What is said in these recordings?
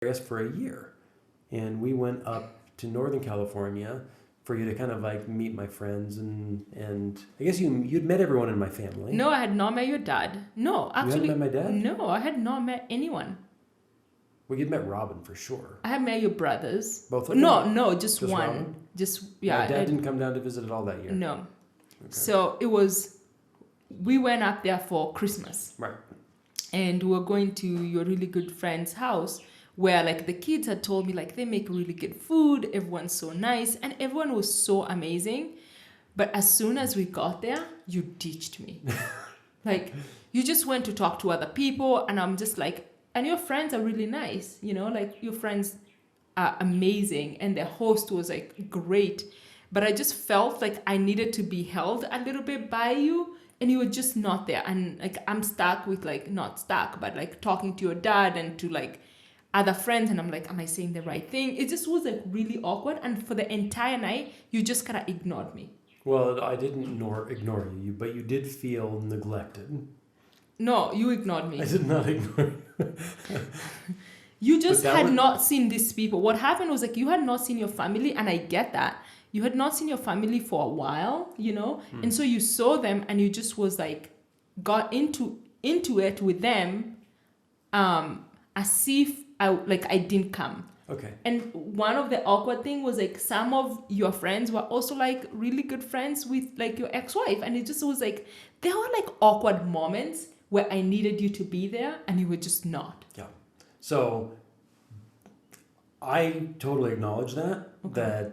for a year. And we went up to Northern California for you to kind of like meet my friends and I guess you'd met everyone in my family. No, I had not met your dad. No, You hadn't actually, met my dad? no, I had not met anyone. Well, you'd met Robin for sure. I had met your brothers. Both of them? No, just Just one. Robin? Just, My yeah. dad didn't come down to visit at all that year. No. Okay. So we went up there for Christmas. Right. And we were going to your really good friend's house where like the kids had told me like they make really good food, everyone's so nice, and everyone was so amazing. But as soon as we got there, you ditched me. Like you just went to talk to other people, and I'm just like, and your friends are really nice, like your friends are amazing, and the host was like great. But I just felt like I needed to be held a little bit by you, and you were just not there. And like I'm stuck with like, not stuck, but like talking to your dad and to like other friends, and I'm like, am I saying the right thing? It just was like really awkward, and for the entire night you just kind of ignored me. Well, I didn't ignore you, but you did feel neglected. No, you ignored me. I did not ignore you. You just had not seen these people. What happened was like you had not seen your family, and I get that. You had not seen your family for a while, and so you saw them, and you just was like got into it with them, as if I didn't come. Okay. And one of the awkward thing was like some of your friends were also like really good friends with like your ex-wife, and it just was like there were like awkward moments where I needed you to be there, and you were just not. Yeah. So I totally acknowledge that, Okay.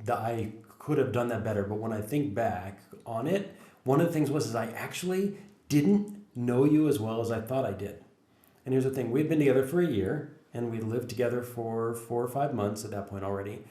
that I could have done that better. But when I think back on it, one of the things was I actually didn't know you as well as I thought I did. And here's the thing. We'd been together for a year, and we lived together for 4 or 5 months at that point already.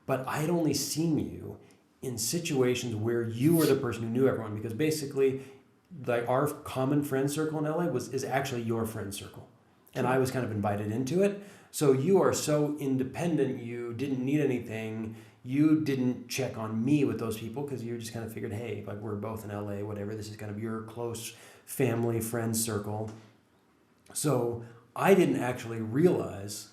But I had only seen you in situations where you were the person who knew everyone, because basically like our common friend circle in LA is actually your friend circle. And I was kind of invited into it. So you are so independent, you didn't need anything. You didn't check on me with those people because you just kind of figured, hey, like we're both in LA, whatever. This is kind of your close family, friend circle. So I didn't actually realize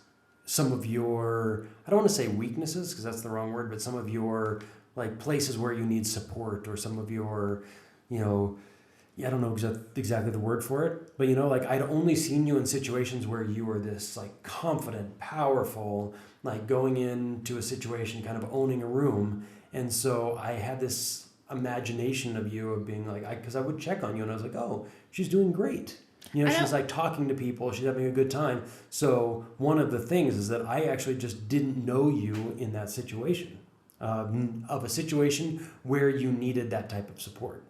some of your, I don't want to say weaknesses because that's the wrong word, but some of your like places where you need support, or some of your, I don't know exactly the word for it, but like I'd only seen you in situations where you were this like confident, powerful, like going into a situation, kind of owning a room. And so I had this imagination of you of being like, because I would check on you and I was like, oh, she's doing great. She's like talking to people, she's having a good time. So one of the things is that I actually just didn't know you in that situation, of a situation where you needed that type of support.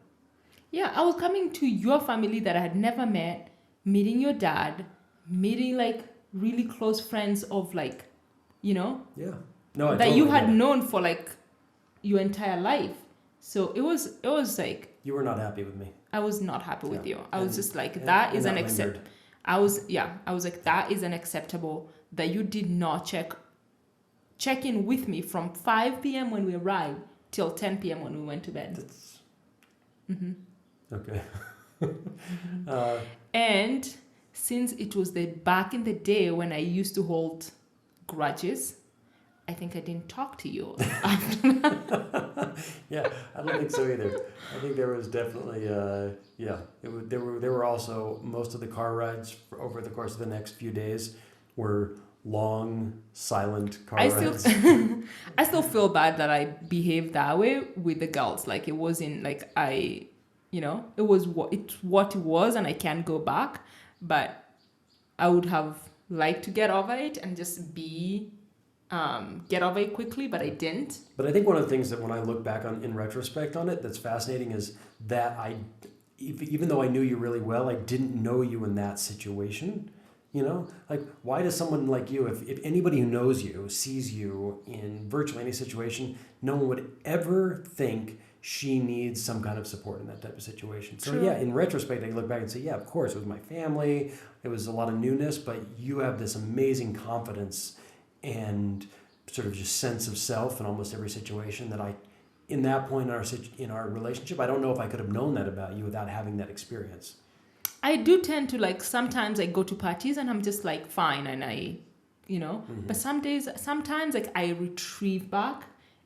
Yeah, I was coming to your family that I had never met, meeting your dad, meeting like really close friends of like, Yeah. No, I that totally you get had it. known for like your entire life. So it was like You were not happy with me. I was not happy with Yeah. you. I was just like, and that is that unacceptable. lingered. I was like, that is unacceptable that you did not check in with me from 5 p.m. when we arrived till 10 p.m. when we went to bed. That's Mm-hmm. okay. And since it was the back in the day when I used to hold grudges, I think I didn't talk to you. Yeah, I don't think so either. I think there was definitely, there were also most of the car rides over the course of the next few days were long, silent car rides. I still feel bad that I behaved that way with the girls. Like it wasn't like it was what it was, and I can't go back. But I would have liked to get over it and just get over it quickly, but I didn't. But I think one of the things that when I look back on in retrospect on it, that's fascinating is that even though I knew you really well, I didn't know you in that situation. Like why does someone like you, if anybody who knows you sees you in virtually any situation, no one would ever think she needs some kind of support in that type of situation. So True. yeah, in retrospect, I can look back and say, yeah, of course, it was my family. It was a lot of newness, but you have this amazing confidence and sort of just sense of self in almost every situation that in that point in our relationship, I don't know if I could have known that about you without having that experience. I do tend to like, sometimes I go to parties and I'm just like fine, and I you know. But sometimes like I retrieve back,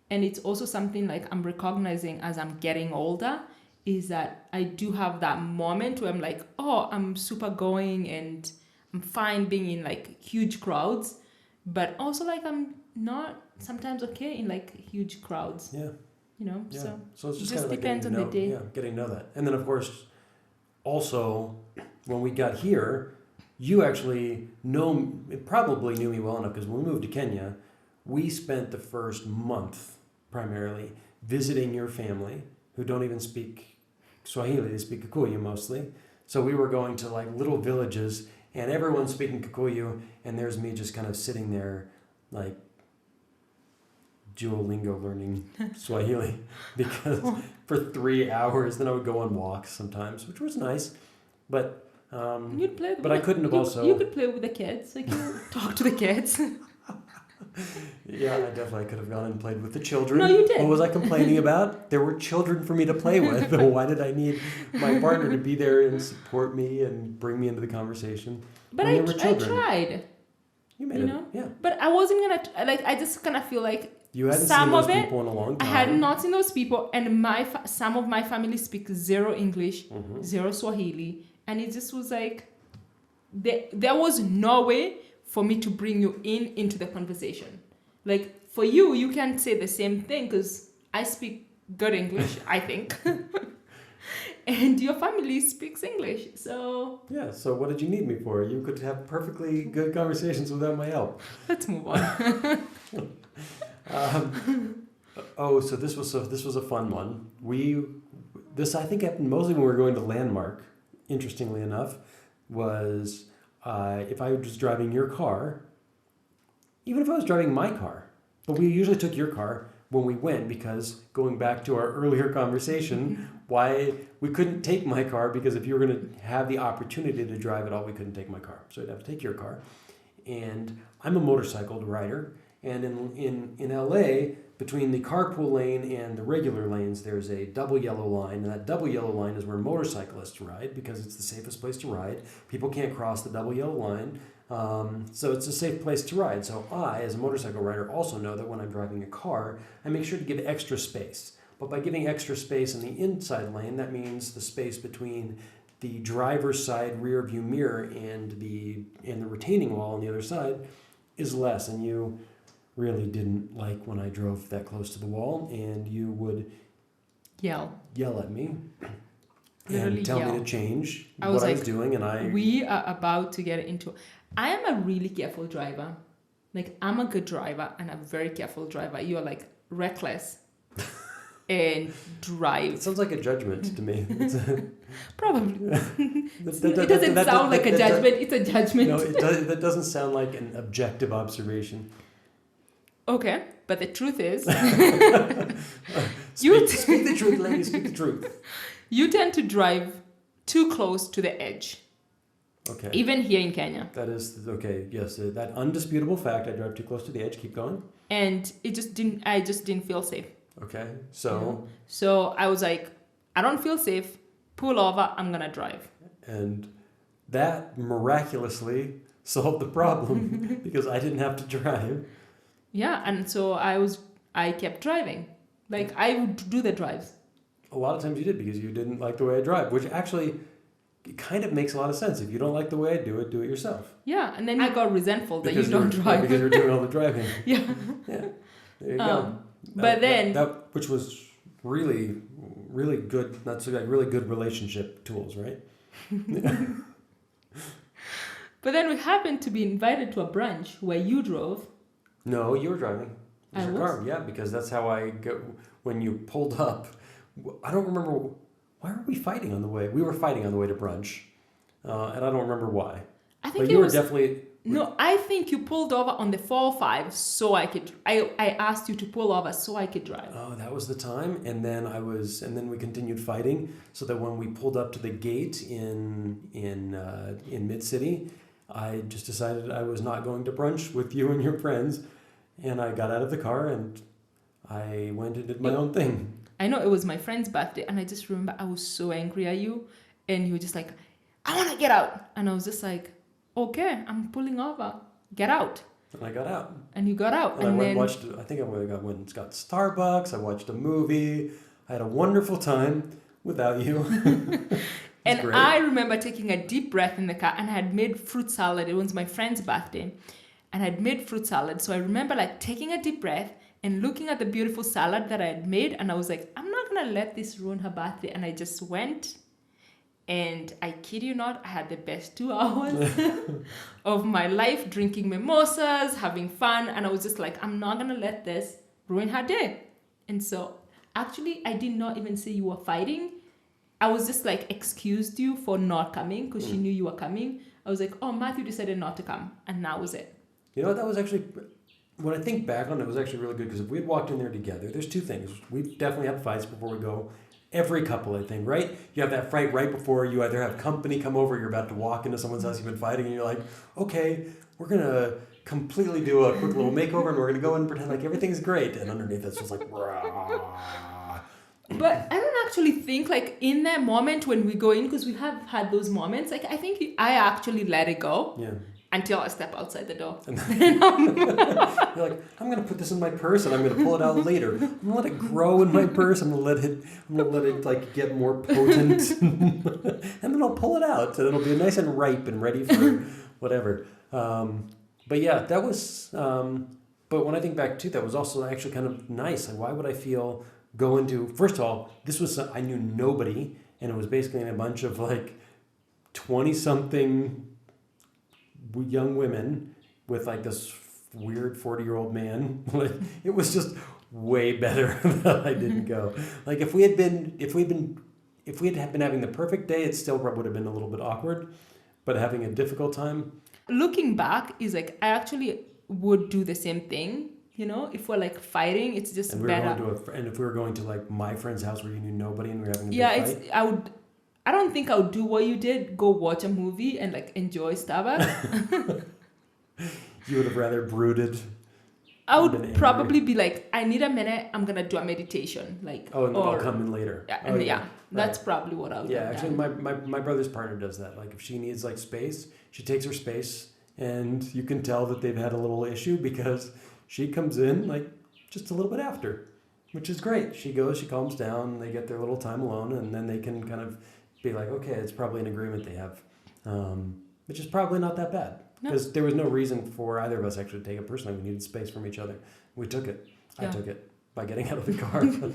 and it's also something like I'm recognizing as I'm getting older, is that I do have that moment where I'm like, oh, I'm super going and I'm fine being in like huge crowds, but also like I'm not sometimes okay in like huge crowds, Yeah. you know. Yeah. So So it's just just kind of like depends getting on to the know, day. yeah, getting to know that. And then of course, also when we got here, you actually probably knew me well enough because when we moved to Kenya, we spent the first month primarily visiting your family who don't even speak Swahili, they speak Kikuyu mostly. So we were going to like little villages and everyone's speaking Kikuyu and there's me just kind of sitting there like Duolingo learning Swahili because for 3 hours, then I would go on walks sometimes, which was nice. But You'd play. But I couldn't have also. You could play with the kids. Like you talk to the kids. Yeah, I definitely could have gone and played with the children. No, you did. What was I complaining about? There were children for me to play with. Why did I need my partner to be there and support me and bring me into the conversation? But when I there were children? tried. You made You it. know? Yeah. But I wasn't gonna like. I just kind of feel like You hadn't some seen those of it, people in a long I time. had not seen those people, and some of my family speak zero English, zero Swahili, and it just was like there was no way for me to bring you into the conversation. Like for you, you can say the same thing because I speak good English, I think, and your family speaks English, so Yeah. So what did you need me for? You could have perfectly good conversations without my help. let's move on. So this was a fun one. This I think happened mostly when we were going to Landmark. Interestingly enough, was if I was driving your car, even if I was driving my car, but we usually took your car when we went because going back to our earlier conversation, why we couldn't take my car because if you were going to have the opportunity to drive it all, we couldn't take my car, so I'd have to take your car. And I'm a motorcycle rider. And in LA, between the carpool lane and the regular lanes, there's a double yellow line. And that double yellow line is where motorcyclists ride because it's the safest place to ride. People can't cross the double yellow line. So it's a safe place to ride. So I, as a motorcycle rider, also know that when I'm driving a car, I make sure to give extra space. But by giving extra space in the inside lane, that means the space between the driver's side rear view mirror and the retaining wall on the other side is less. And you really didn't like when I drove that close to the wall, and you would yell at me Literally and tell yell. me to change I was what I like, was doing, and we are about to get into. I am a really careful driver. Like I'm a good driver and a very careful driver. You are like reckless and drive. It sounds like a judgment to me. Probably. It doesn't sound like a judgment. It's a judgment. No, that doesn't sound like an objective observation. Okay, but the truth is, Speak the truth, lady. Speak the truth. You tend to drive too close to the edge. Okay. Even here in Kenya. That is okay. Yes, that undisputable fact. I drive too close to the edge. Keep going. And I just didn't feel safe. Okay. So. So I was like, I don't feel safe. Pull over. I'm gonna drive. And that miraculously solved the problem because I didn't have to drive. Yeah, and so I kept driving. Like I would do the drives. A lot of times you did because you didn't like the way I drive, which actually kind of makes a lot of sense. If you don't like the way I do it yourself. Yeah, and then I got resentful that because you don't drive. Because you're doing all the driving. Yeah. Yeah. There you go. But then which was really, really good. That's like really good relationship tools, right? But then we happened to be invited to a brunch where you drove. No, you were driving. It was I your was? car. Yeah, because that's how I go when you pulled up. I don't remember. Why were we fighting on the way? We were fighting on the way to brunch, and I don't remember why. I think but you were definitely. No, I think you pulled over on the 405 so I could. I asked you to pull over so I could drive. Oh, that was the time, and then we continued fighting. So that when we pulled up to the gate in Mid City, I just decided I was not going to brunch with you and your friends, and I got out of the car and I went and did my own thing. I know it was my friend's birthday, and I just remember I was so angry at you, and you were just like, I want to get out. And I was just like, okay, I'm pulling over. Get out. And I got out. And you got out. And I went and watched, I think I went and got Starbucks. I watched a movie. I had a wonderful time without you. And great. I remember taking a deep breath in the car, and I had made fruit salad. It was my friend's birthday. And I'd made fruit salad. So I remember like taking a deep breath and looking at the beautiful salad that I had made. And I was like, I'm not going to let this ruin her birthday. And I just went. And I kid you not, I had the best 2 hours of my life, drinking mimosas, having fun. And I was just like, I'm not going to let this ruin her day. And so actually, I did not even say you were fighting. I was just like, excused you for not coming because she knew you were coming. I was like, oh, Matthew decided not to come. And that was it. You know what? That was actually, when I think back on it, it was actually really good because if we had walked in there together, there's two things. We've definitely had fights before we go. Every couple, I think, right? You have that fight right before you either have company come over, you're about to walk into someone's house you've been fighting, and you're like, okay, we're going to completely do a quick little makeover, and we're going to go in and pretend like everything's great. And underneath it's just like, rah. But I don't actually think, like, in that moment when we go in, because we have had those moments, like, I think I actually let it go. Yeah. Until I step outside the door. You're like, I'm going to put this in my purse and I'm going to pull it out later. I'm going to let it grow in my purse. I'm going to let it like get more potent. And then I'll pull it out and it'll be nice and ripe and ready for whatever. But yeah, that was, but when I think back too, that was also actually kind of nice. Like, why would I feel go into, first of all, this was, I knew nobody, and it was basically in a bunch of like 20-something young women with like this weird 40-year-old man. Like, it was just way better that I didn't go. Like, if we had been having the perfect day, it still probably would have been a little bit awkward. But having a difficult time. Looking back is like, I actually would do the same thing. You know, if we're like fighting, it's just and better. And if we were going to like my friend's house where you knew nobody and we were having a big fight. I don't think I would do what you did, go watch a movie and like enjoy Starbucks. You would have rather brooded. I would probably be like, I need a minute, I'm going to do a meditation. Like, and then I'll come in later. That's probably what I would do. Yeah, actually my brother's partner does that. Like, if she needs like space, she takes her space, and you can tell that they've had a little issue because she comes in like just a little bit after, which is great. She goes, she calms down, they get their little time alone, and then they can kind of be like, okay, it's probably an agreement they have, which is probably not that bad because there was no reason for either of us actually to take it personally. We needed space from each other. We took it. I took it by getting out of the car.